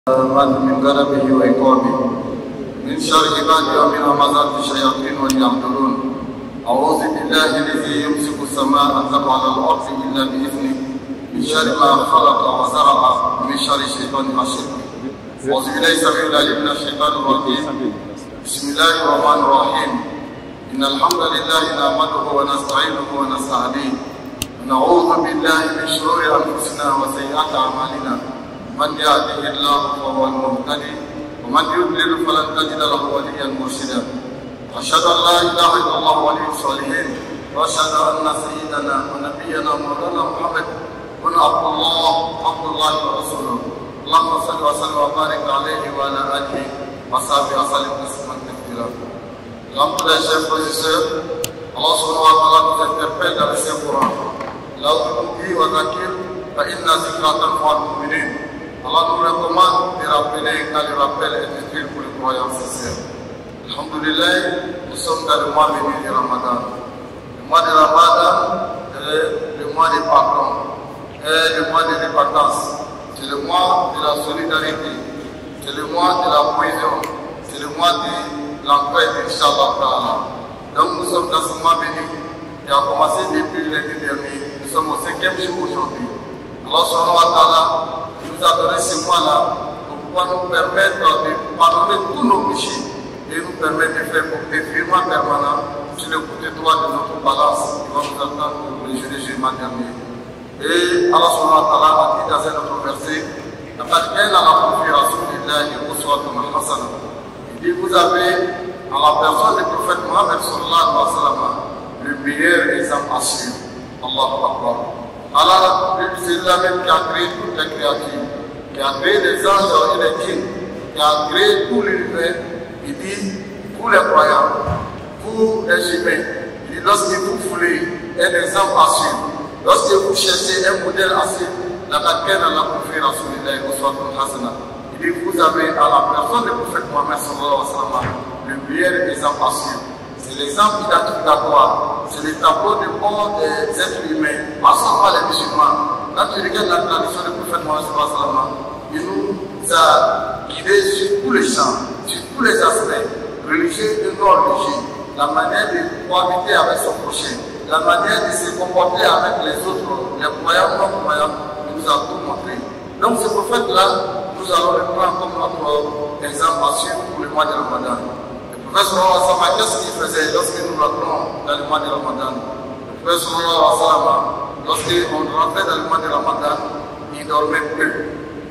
من غضبه وعقابه من شر عباده ومن همزات الشياطين واليحضرون. أعوذ بالله الذي يمسك السماء أن تقع على الأرض إلا بإذنه من شر ما خلق وزرع من شر الشيطان الرجيم. أعوذ بالله السميع العليم من الشيطان الرجيم. بسم الله الرحمن الرحيم. إن الحمد لله نحمده ونستعينه ونستهديه ونعوذ بالله من شرور أنفسنا وسيئات أعمالنا. من يهده الله فهو المهتدي ومن يضلل فلن تجد له وليا مرشدا. أشهد أن لا إله إلا الله ولي الصالحين وأشهد أن سيدنا ونبينا مولانا محمد بن عبد الله ورسوله. اللهم صل وسلم وبارك عليه وعلى آله وصحبه وسلم تسليما كثيرا. Alhamdulillah, chers frères et sœurs, Allah subhanahu wa ta'ala nous interpelle dans le Saint-Coran. Là où il nous dit وَذَكِّرْ فَإِنَّ ذِكْرَى تَنفَعُ الْمُؤْمِنِينَ. Allah nous recommande de rappeler quand le rappel est utile pour les croyants sincères. Alhamdulillah, nous sommes dans le mois béni du Ramadan. Le mois de Ramadan est le mois des pardons, est le mois de repentance. C'est le mois de la solidarité, c'est le mois de la cohésion, c'est le mois de l'entraide, Inch'Allah. Donc nous sommes dans ce mois béni qui a commencé depuis lundi dernier. Nous sommes au 5e jour aujourd'hui. Allah subhanahu wa ta'ala nous a donné ce mois-là pour pouvoir nous permettre de pardonner tous nos péchés et nous permettre de faire des virements permanents sur le côté droit de notre balance qui va nous attendre pour le jour de juillet dernier. Et Allah subhanahu wa ta'ala a dit dans un autre verset, il dit, vous avez en la personne du prophète Mohammed sallallahu alayhi wa sallam le meilleur exemple à suivre. Allahu Akbar. Allah, c'est la même qui a créé toutes les créatures, qui a créé les anges et les djinns, qui a créé tout l'univers. Il dit, pour les croyants, pour les humains, il dit, lorsque vous voulez un exemple à suivre, lorsque vous cherchez un modèle à suivre, il dit, vous avez à la personne du prophète Mohammed sallallahu alayhi wa sallam le meilleur exemple à suivre. C'est l'exemple identificatoire, c'est le tableau de bord des êtres humains, pas seulement les musulmans. Quand tu regardes la tradition du prophète Mohammed sallallahu alayhi wa sallam, il nous a guidés sur tous les champs, sur tous les aspects, religieux et non religieux, la manière de cohabiter avec son prochain, la manière de se comporter avec les autres, les croyants, non croyants, il nous a tout montré. Donc ce prophète-là, nous allons le prendre comme notre exemple à suivre pour le mois de Ramadan. Le prophète sallallahu alayhi wa sallam, qu'est-ce qu'il faisait lorsque nous rentrons dans le mois de Ramadan? Le prophète sallallahu alayhi wa sallam, lorsqu'on rentrait dans le mois de Ramadan, il dormait peu.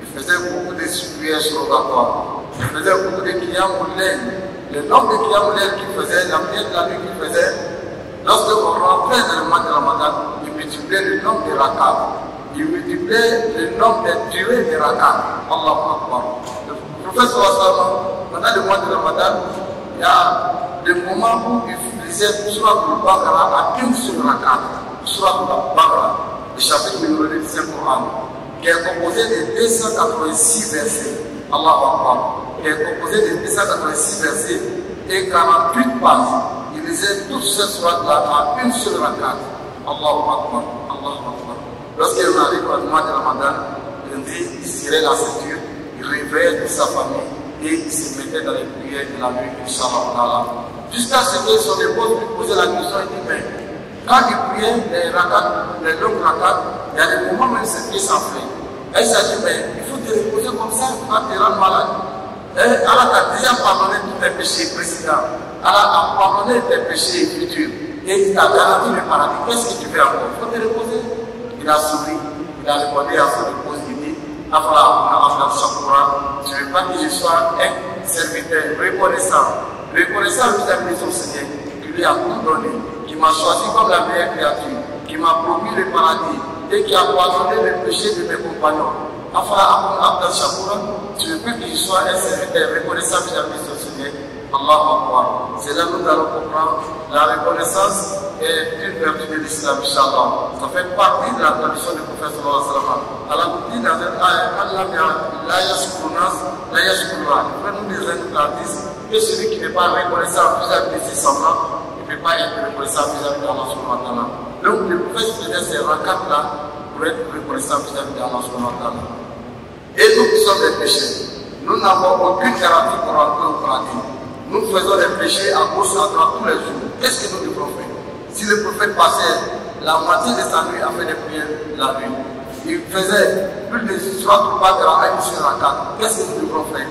Il faisait beaucoup de prières surrogatoires. Il faisait beaucoup de qiyam al-layl. Le nombre de qiyam al-layl qu'il faisait, la prière de la nuit qu'il faisait, lorsqu'on rentrait dans le mois de Ramadan, il multipliait le nombre de rakats. Il multipliait le nombre de durées de rakats. Allahu Akbar. Le prophète sallallahu alayhi wa sallam, pendant le mois de Ramadan, il y a des moments où il utilisait Surah al-Baqarah à une seule rakat. Surah al-Baqarah, le chapitre numéro 2 du Saint-Coran, qui est composé de 286 versets. Allahu Akbar. Qui est composé de 286 versets et 48 pages. Il lisait toutes ces surahs-là à une seule rakat. Allahu Akbar. Allahu Akbar. Lorsqu'il arrive au mois de Ramadan, il dit, il tirait la ceinture, il réveillait toute sa famille et il se mettait dans les prières de la nuit, Inch'Allah. Jusqu'à ce que son épouse lui posait la question, il dit, mais quand il priait les rakats, les longues rakats, il y a des moments même ses pieds s'enflaient. Elle s'est dit, mais il faut te reposer comme ça, quand tu rends malade. Et Allah t'a déjà pardonné tous tes péchés précédents. Allah a pardonné tes péchés futurs. Et il t'a garanti le paradis. Qu'est-ce que tu fais encore? Il faut te reposer. Il a souri, il a répondu à son épouse, il dit, je ne veux pas que je sois un serviteur reconnaissant vis-à-vis de son Seigneur, qui lui a tout donné, qui m'a choisi comme la meilleure créature, qui m'a promis le paradis et qui a pardonné les péchés de mes compagnons. Tu veux pas que je sois un serviteur reconnaissant vis-à-vis de son Seigneur. Allahu Akbar. C'est là que nous allons comprendre la reconnaissance est une vertu de l'islam, Inch'Allah. Ça fait partie de la tradition du prophète sallallahu alayhi wa sallam. Allah nous dit dans un ayat, Allah la yashkurunas, la yashkurullah. Nous les interdisent que celui qui n'est pas reconnaissant vis-à-vis de ses semblants, il ne peut pas être reconnaissant vis-à-vis d'Allah subhanahu wa ta'ala. Donc le prophète faisait ces rakats-là pour être reconnaissant vis-à-vis d'Allah subhanahu wa ta'ala. Et nous qui sommes des péchés, Nous n'avons aucune garantie pour rentrer au paradis. Nous faisons des péchés à gauche et à droite tous les jours. Qu'est-ce que nous devons faire? Si le prophète passait la moitié de sa nuit à faire des prières la nuit, il faisait plus de 3 pas à une seule rakat. Qu'est-ce que nous devons faire?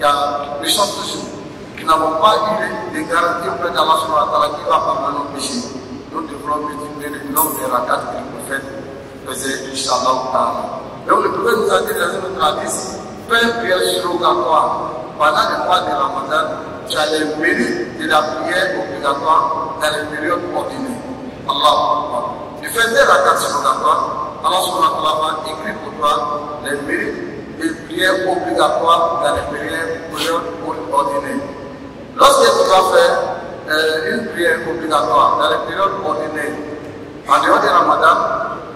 Car les gens toujours qui n'avons pas eu de garantie auprès d'Allah subhanahu wa ta'ala qui va pardonner nos péchés, nous devrons multiplier le nombre de rakats que le prophète faisait, Inch'Allah. Donc le prophète nous a dit dans notre hadith, fais une prière surrogatoire pendant le mois de Ramadan, tu as le mérite de la prière obligatoire dans les périodes ordinaires. Allah Akbar. Tu fais des rakats surrogatoires, Allah subhanahu wa ta'ala va écrire pour toi les mérites des prières obligatoires dans les périodes ordinaires. Lorsque tu vas faire une prière obligatoire dans les périodes ordinaires, en dehors de Ramadan,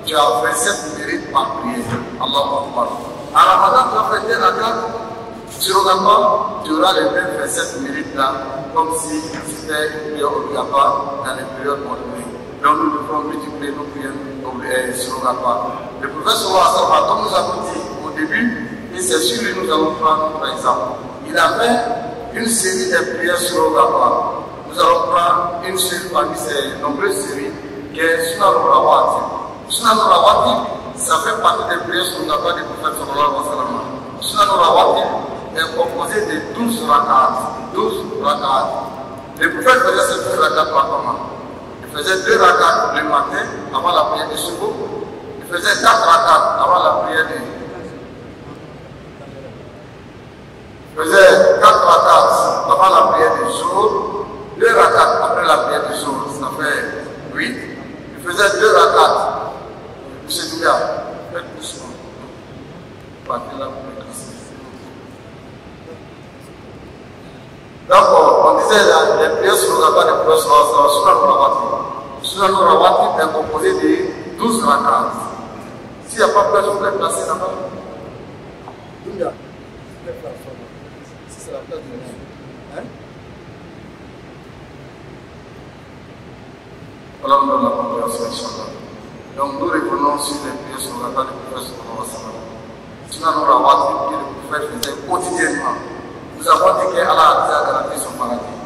tu as 27 mérites par prière. Allahu Akbar. En Ramadan, tu as fait des rakats surrogatoires, tu auras les mêmes 27 mérites là, comme si c'était une prière obligatoire dans les périodes ordinaires. Donc nous devons multiplier nos prières surrogatoires. Le prophète sallallahu alayhi wa sallam, comme nous avons dit au début, et c'est sur lui nous allons prendre par exemple. Il avait une série de prières surrogatoires. Nous allons prendre une série parmi ces nombreuses séries qui est Sunan al-Rawatib. Sunan al-Rawatib, ça fait partie des prières surrogatoires du prophète sallallahu alayhi wa sallam. Sunan al-Rawatib est composé de 12 rakats. 12 rakats. Le prophète faisait ces 12 rakats par comment? Il faisait 2 rakats le matin avant la prière de Soubou. Il faisait 4 rakats avant la prière de Il faisait 4 rakats avant la prière du jour, 2 rakats après la prière du jour, ça fait 8. Il faisait 2 rakats. Monsieur Douya, faites doucement. Partez là pour le classer. Donc, on disait là, les prières surrogatoires des prophètes sur Sunan al-Rawatib est composé de 12 rakats. S'il n'y a pas place, vous pouvez placer là-bas. Douya, c'est la place de l'homme. Hein? Voilà, nous avons la compréhension, Inch'Allah. Donc, nous revenons sur les prières surrogatoires du prophète sallallahu alayhi wa sallam. Sunan al-Rawatib que le prophète faisait quotidiennement. Nous avons dit qu'Allah a déjà garanti son paradis.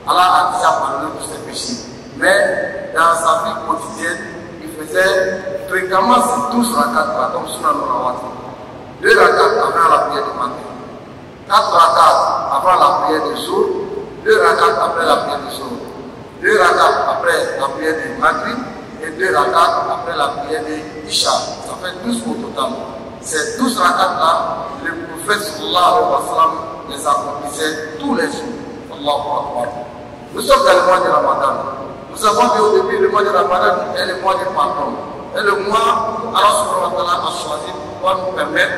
Allah a déjà pardonné tous ses péchés. Mais dans sa vie quotidienne, il faisait fréquemment ces 12 rakats comme Sunan al-Rawatib. 2 rakats avant la prière du matin. 4 rakats avant la prière du jour, 2 rakats après la prière du jour, 2 rakats après la prière du Maghrib et 2 rakats après la prière de Isha. Ça fait 12 au total. Ces 12 rakats-là, le prophète sallallahu alayhi wa sallam les accomplissait tous les jours. Allahu Akbar. Nous sommes dans le mois de Ramadan. Nous avons dit au début, le mois de Ramadan est le mois du pardon. Et le mois où Allah subhanahu wa ta'ala a choisi pour nous permettre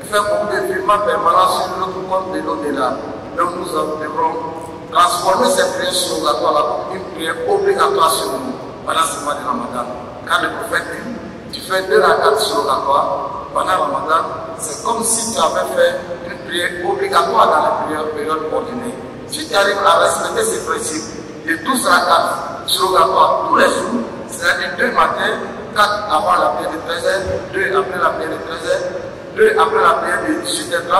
faire beaucoup de virements permanents sur notre compte de l'au-delà. Donc nous devrons transformer cette prière surrogatoire en une prière obligatoire sur nous pendant ce mois de Ramadan. Quand le prophète dit, tu fais 2 rakats surrogatoires pendant Ramadan, c'est comme si tu avais fait une prière obligatoire dans la période ordinaire. Si tu arrives à respecter ces principes de 12 rakats surrogatoires tous les jours, c'est-à-dire 2 matins, 4 avant la prière de 13h, 2 après la prière de 13h, 2 après la prière de 18h30,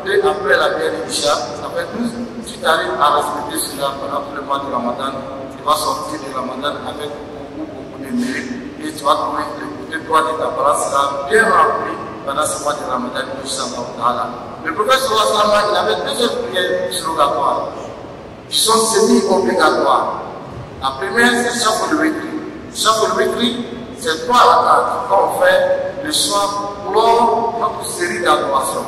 2 après la prière de Isha, ça fait 12. Si tu arrives à respecter cela pendant tout le mois de Ramadan, tu vas sortir de Ramadan avec beaucoup de mérite et tu vas trouver le côté droit de ta balance sera bien rempli pendant ce mois de Ramadan, Inch'Allah. Le prophète sallallahu alayhi wa sallam, il avait 2 prières surrogatoires qui sont semi-obligatoires. La première, c'est Shaful Witri. Shaful Witri, c'est 3 rakats qu'on fait le soir pour notre série d'adoration.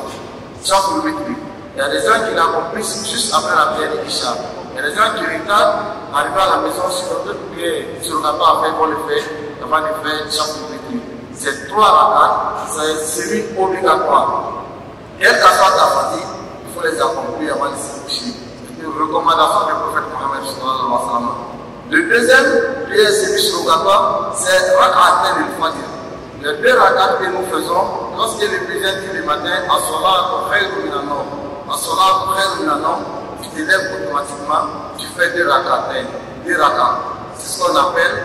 Shaful Witri. Il y a des gens qui l'accomplissent juste après la prière de Isha. Il y a des gens qui retardent, arrivent à la maison sur notre prière surrogatoire à faire pour le faire, avant de faire Shaful Witri. Ces 3 rakats, c'est une série obligatoire. Quelle que soit ta fatigue, il faut les accomplir avant de se coucher. C'est une recommandation du prophète Mohammed sallallahu alayhi wa sallam. Le deuxième prière surrogatoire, c'est Rak'at al-Fajr. Les 2 rakats que nous faisons, lorsque le président dit le matin, As-salatu khayrun minan nawm, As-salatu khayrun minan nawm, tu te lèves automatiquement, tu fais 2 rakats. 2 rakats. C'est ce qu'on appelle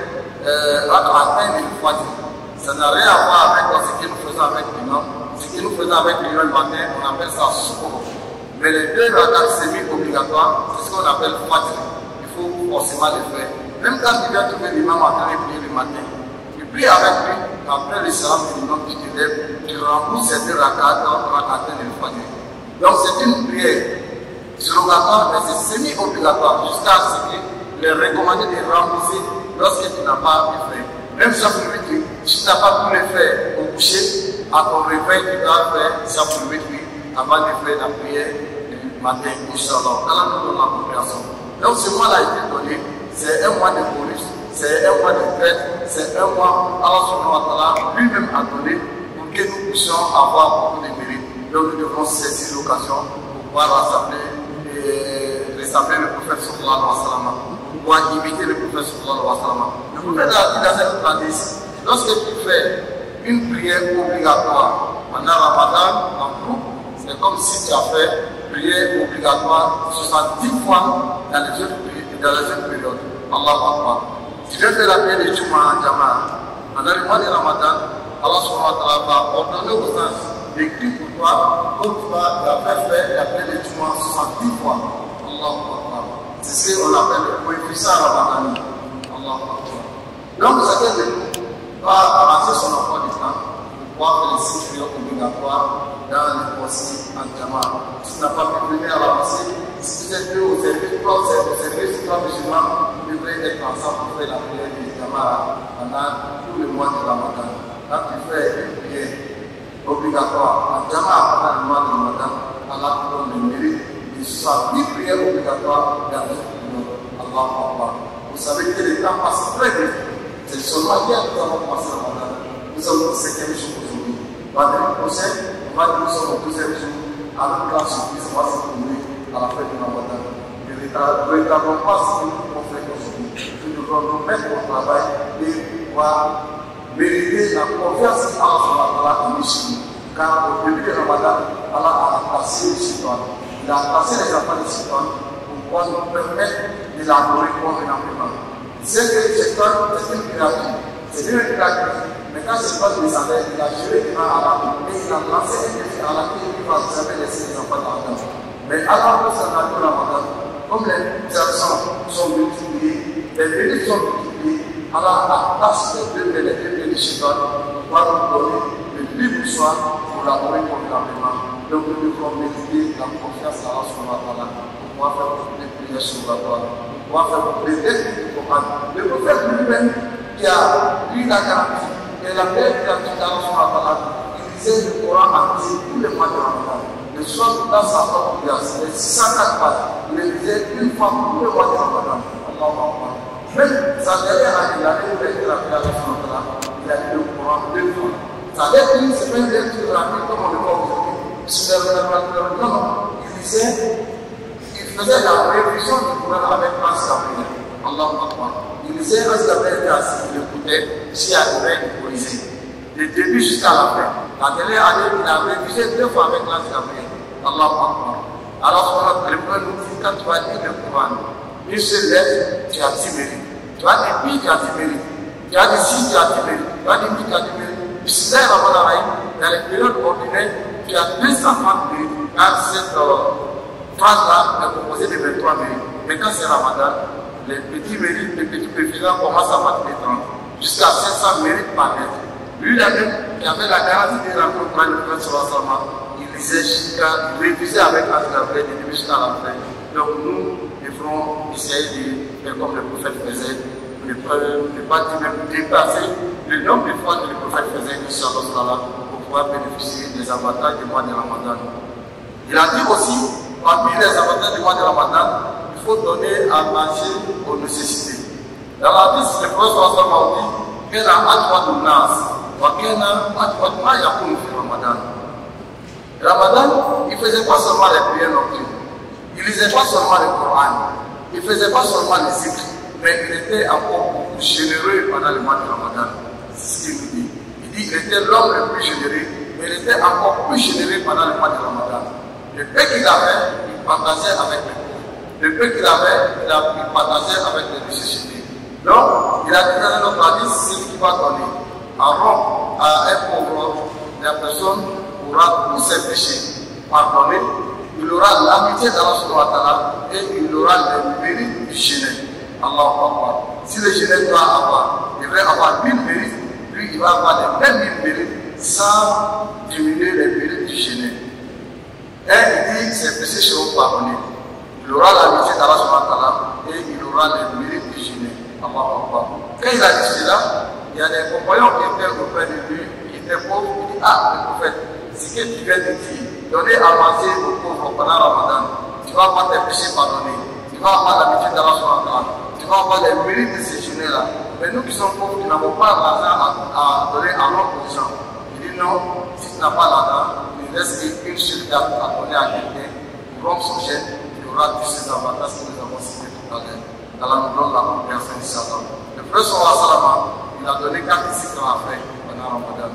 Rak'at al-Fajr. Ça n'a rien à voir avec ce que nous faisons avec l'imam. Ce que nous faisons avec l'imam le matin, on appelle ça Soukoro. Mais Mais les 2 rakats semi-obligatoires, c'est ce qu'on appelle fajr. Il faut forcément les faire. Même quand tu viens trouver l'imam en train de prier le matin, tu pries avec lui, après le salam de l'imam, tu te lèves, tu rembourses ces 2 rakats de fajr. Donc c'est une prière surrogatoire, mais c'est semi-obligatoire, jusqu'à ce qu'il est recommandé de rembourser lorsque tu n'as pas pu faire. Même chaque nuit, si tu n'as pas pu le faire au coucher, à ton réveil, tu dois faire chaque nuit avant de faire la prière du matin, Inch'Allah. Allah nous donne la compréhension. Donc ce mois-là a été donné, c'est un mois de bonus, c'est un mois de fête, c'est un mois, Allah subhanahu wa ta'ala lui-même a donné pour que nous puissions avoir beaucoup de mérite. Donc nous devons saisir l'occasion pour pouvoir rassembler le prophète sallallahu alayhi wa sallam, pour pouvoir imiter le prophète sallallahu alayhi wa sallam. Le prophète a dit dans cette hadith, lorsque tu fais une prière obligatoire pendant Ramadan en groupe, c'est comme si tu as fait prière obligatoire 70 fois dans les autres périodes. Allah Akbar. Tu viens faire la prière de Juma en Jama. Pendant le mois de Ramadan, Allah subhanahu wa ta'ala va ordonner aux anges d'écrire pour toi, comme tu vas faire la prière de Juma 70 fois. Allah Akbar. C'est ce qu'on appelle le coefficient Ramadan. Allah Akbar. Donc, chacun de nous va avancer son emploi du temps pour pouvoir faire les 6 prières obligatoires dans les postes en Jama. Si tu n'as pas pu venir à l'avancer, si tu êtes venu au service, toi musulman, vous devrez être ensemble pour faire la prière du Jama pendant tout le mois de Ramadan. Quand tu fais une prière obligatoire en Jama pendant le mois de Ramadan, Allah te donne le mérite de 70 prières obligatoires dans le monde. Allah Akbar. Vous savez que le temps passe très vite. C'est seulement hier que nous avons commencé Ramadan. Nous sommes au 5e jour aujourd'hui. Vendredi prochain, nous sommes au 12e jour. Avec la surprise, on va se trouver à la fin du Ramadan. Ne retardons pas ce que nous pouvons faire aujourd'hui. Nous devons nous mettre au travail et pouvoir mériter la confiance Allah en nous. Car au début du Ramadan, Allah a passé les citoyens. Il a passé les enfants des citoyens pour pouvoir nous permettre d'élaborer convenablement. C'est que le secteur, c'est une créature. C'est une créature. Mais quand ce pas descendait, il a juré devant Allah et il a lancé un défi à Allah qui ne va jamais laisser les enfants dans la main. Mais Allah pour s'en aller au Ramadan, comme les personnes sont multipliées, les bénéfices sont multipliés, Allah a passé les deux shaitan pour pouvoir nous donner le libre choix pour l'adorer convenablement. Donc nous devons méditer la confiance à Allah subhanahu wa ta'ala pour pouvoir faire beaucoup de prières surrogatoires, pour pouvoir faire beaucoup de lectures du Coran. Le prophète lui-même qui a eu la garantie et la paix gratuite d'Allah subhanahu wa ta'ala, il lisait le Coran entier tous les mois de Ramadan. Le soir dans sa propre prière, les 604 pages, il le lisait une fois tous les mois de Ramadan. Allah Akbar. Même sa dernière année, l'année où il a été la prière d'Allah subhanahu wa ta'ala, il a lu le Coran 2 fois. Ça veut dire que c'est pas une lecture rapide comme on le voit aujourd'hui. Non, il faisait la révision du Coran avec Hans Gabriel. Allah Akbar. Il disait Hans Gabriel était assis, il écoutait, si il arrivait, il corrigeait. Du début jusqu'à la fin. La dernière année, il a révisé 2 fois avec Hans Gabriel. Allah Akbar. Alors, le Coran nous dit quand tu vas lire le Coran, une seule lettre, tu as 10 mérites. Tu as dit oui, tu as 10 mérites. Tu as dit si, tu as 10 mérites. Tu as dit oui, tu as 10 mérites. Bismillah Rahman Rahim, dans les périodes ordinaires, tu as 230 mérites. Car cette phrase-là est composée de 23 mérites. Mais quand c'est Ramadan, les petits mérites, les petits préférents commencent à partir de 30, jusqu'à 500 mérites par lettre. Lui, la même, qui avait la garantie de rencontrer le prophète sallallahu alayhi wa sallam, il lisait jusqu'à, il révisait avec Hans Gabriel de début jusqu'à la fin. Donc nous devrons essayer de faire comme le prophète faisait, ne pas dépasser le nombre de fois que le prophète faisait, Inch'Allah, pour pouvoir bénéficier des avantages du mois de Ramadan. Il a dit aussi, parmi les avantages du mois de Ramadan, il faut donner à manger aux nécessités. Dans la liste, le prophète a dit qu'il a atwa du nas, qu'il a atwa de ma yakoun fi Ramadan. Ramadan, il ne faisait pas seulement les prières nocturnes, il ne lisait pas seulement le Coran, il ne faisait pas seulement les zikrs, mais il était encore beaucoup généreux pendant le mois de Ramadan. C'est ce qu'il nous dit. Il dit qu'il était l'homme le plus généreux, mais il était encore plus généreux pendant le mois de Ramadan. Le peu qu'il avait, il partageait avec les pauvres. Le peu qu'il avait, il partageait avec les nécessités. Donc, il a dit dans notre hadith, celui qui va donner à un pauvre, la personne pourra tous ses péchés pardonnés il aura l'amitié d'Allah subhanahu wa ta'ala et il aura le mérite du jeûne. Allah Akbar. Si le jeûne doit avoir, il devrait avoir 1000 mérites, lui il va avoir les mêmes 1000 mérites sans diminuer les mérites du jeûne. Et il dit ses péchés seront pardonnés. Il aura l'amitié d'Allah subhanahu wa ta'ala et il aura les mérites du jeûne. Allah Akbar. Quand il a dit cela, il y a des compagnons qui étaient auprès de lui, qui étaient pauvres, qui disent ah, le prophète, ce que tu viens de dire, donner à manger aux pauvres pendant Ramadan, tu vas avoir tes péchés pardonnés, tu vas avoir l'amitié d'Allah subhanahu wa ta'ala, tu vas avoir les mérites de ces jeûnes-là. Mais nous qui sommes pauvres, qui n'avons pas l'argent à donner à notre gens, il dit non, si tu n'as pas l'argent, il reste qu'une seule carte à donner à quelqu'un, pour rompre son jeûne, il y aura tous ces avantages que nous avons cités tout à l'heure. Allah nous donne la compréhension d'Islam. Le prophète sallallahu alayhi wa sallam, il a donné 4 cycles à faire pendant Ramadan.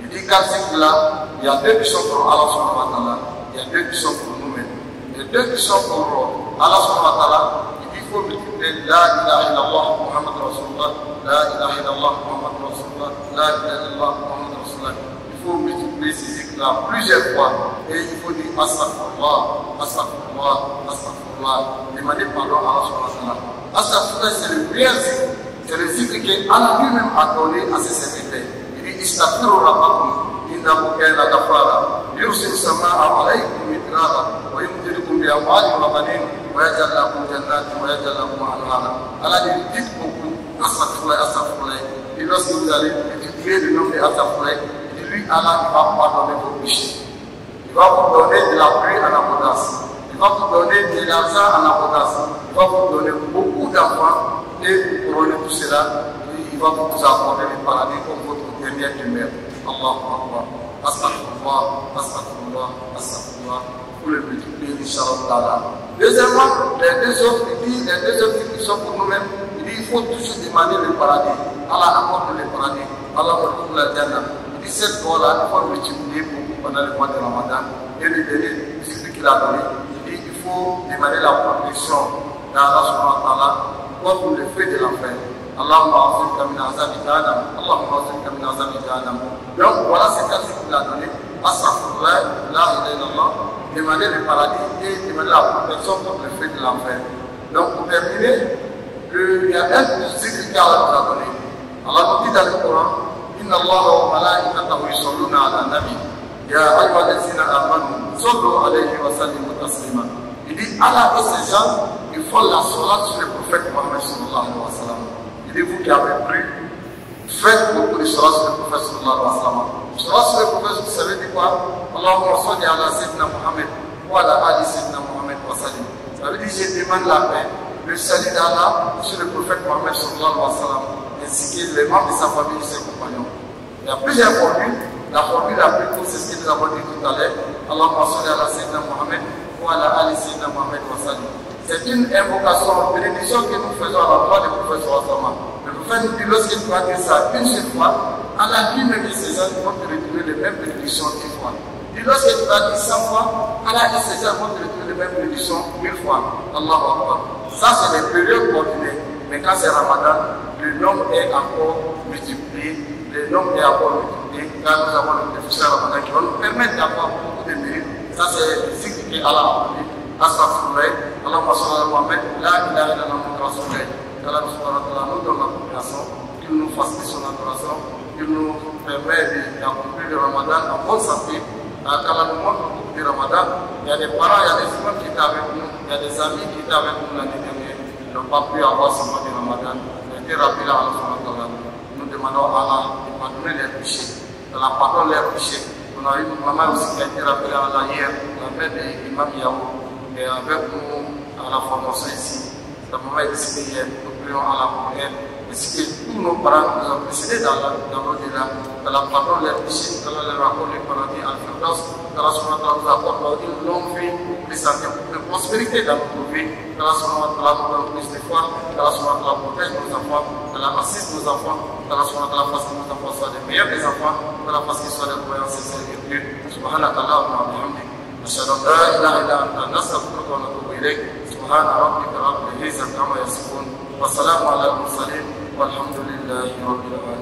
Il dit 4 cycles là, il y a 2 qui sont pour Allah subhanahu wa ta'ala, il y a 2 qui sont pour nous-mêmes. Les 2 qui sont pour Allah subhanahu wa ta'ala, il dit qu'il faut multiplier la ilaha illallah Muhammad Rasulullah, la ilaha illallah Muhammad Rasulullah, la ilaha illallah Muhammad Rasulullah. Il faut multiplier ces cycles là plusieurs fois et il faut dire astaghfirullah, astaghfirullah, astaghfirullah, demander pardon à Allah subhanahu wa ta'ala. Astaghfirullah, c'est le meilleur zikr. C'est le zikr qu'Allah lui-même a donné à ses serviteurs. Il dit Istaghfiru rabbakum innahu kana ghaffara yursilu as-samaa'a 'alaykum midrara wa yumdidukum bi amwalin wa banin wa yaj'al lakum jannatin wa yaj'al lakum anhara. Allah dit dites beaucoup Astaghfirullah, Astaghfirullah. Et lorsque vous allez multiplier le nombre d'Astaghfirullah, lui Allah va pardonner vos péchés. Il va vous donner de la pluie en abondance. Il va vous donner de l'argent en abondance. Il va vous donner beaucoup d'enfants. Et pour couronner tout cela, il va vous accorder le paradis comme votre dernière demeure. Allahu Akbar. Astaghfirullah, Astaghfirullah, Astaghfirullah. Pour le multiplier, Inch'Allah. Deuxièmement, les deux autres qui sont pour nous-mêmes, il dit il faut toujours demander le paradis. Allah accorde le paradis. Allah accorde la Jannah. Il dit cette voie-là, il faut multiplier beaucoup pendant le mois de Ramadan. Et le dernier, celui qu'il a donné, il dit il faut demander la protection d'Allah subhanahu wa ta'ala contre le feu de l'enfer. Allahumma a'udhu min azabi jahannam. Allahumma a'udhu min azabi jahannam. Donc voilà ces quatre qu'il a donné. Astaghfirullah, la ilaha illallah, demander le paradis et demander la protection contre le feu de l'enfer. Donc pour terminer, il y a un zikr qu'Allah nous a donné. Allah nous dit dans le Coran, Inna Allah wa malaikatahu yusalluna ala nabi. Ya ayyuhallazina amanu sallu alayhi wa sallimu taslima. Il dit Allah et ses gens, ils font la salat sur le prophète Mohammed sallallahu alayhi wa sallam. Il dit vous qui avez cru, faites beaucoup de salat sur le prophète sallallahu alayhi wa sallam. Salat sur le prophète, vous savez de quoi? Allahumma salli ala sayyidina Muhammad wa ala ali sayyidina Muhammad wa sallim. Ça veut dire je demande la paix, le salut d'Allah sur le prophète Mohammed sallallahu alayhi wa sallam, ainsi que les membres de sa famille et ses compagnons. Il y a plusieurs formules. La formule la plus courte, c'est ce que nous avons dit tout à l'heure. Allahumma salli ala sayyidina Muhammad wa ala ali sayyidina Muhammad wa sallim. C'est une invocation, une bénédiction que nous faisons à l'endroit du prophète sallallahu alayhi wa sallam. Le prophète nous dit, lorsque tu vas dire ça une seule fois, Allah lui-même et ses gens vont te retourner les mêmes bénédictions 10 fois. Et lorsque tu vas dire 100 fois, Allah et ses gens vont te retourner les mêmes bénédictions 1000 fois. Allahu Akbar. Ça, c'est les périodes ordinaires. Mais quand c'est Ramadan, le nombre est encore multiplié. Le nombre est encore multiplié. Car nous avons le professeur Ramadan qui va nous permettre d'avoir beaucoup de mérites. Ça, c'est le cycle que Allah a appelé. Astaghfirullah, Allahumma salli ala Muhammad, la ilaha illallah Muhammad Rasulullah. Allah nous donne la compréhension, qu'il nous facilite son adoration, qu'il nous permet d'accomplir le Ramadan en bonne santé. Allah nous montre beaucoup de Ramadan. Il y a des parents, il y a des imams qui étaient avec nous, il y a des amis qui étaient avec nous l'année dernière. Ils n'ont pas pu avoir ce mois de Ramadan. Ils ont été rappelés à Allah. Nous demandons à Allah de pardonner les péchés. De la pardonne les péchés. On a eu une maman aussi qui a été rappelée à Allah hier, la mère de l'imam Yahou. Et avec nous à la formation ici, la maman est décédée hier, nous prions à la pour elle. Est-ce que tous nos parents nous ont précédés dans l'au-delà, dans la pardon les péchés, dans le rapport du paradis, en Firdaus, dans la sourate nous accorde une longue vie, de santé, de prospérité dans notre vie, dans la sourate nous donne plus de foi, dans la sourate la protège nos enfants, dans la assiste nos enfants, dans la sourate la fasse que nos enfants soient les meilleurs des enfants, dans la face qu'ils soient des croyants sincères et pieux. Subhanakallahumma wa bihamdik. أشهد أن لا إله إلا أنت نستغفرك ونتوب إليك سبحان ربك رب العزة عما يصفون وسلام على المرسلين والحمد لله رب العالمين.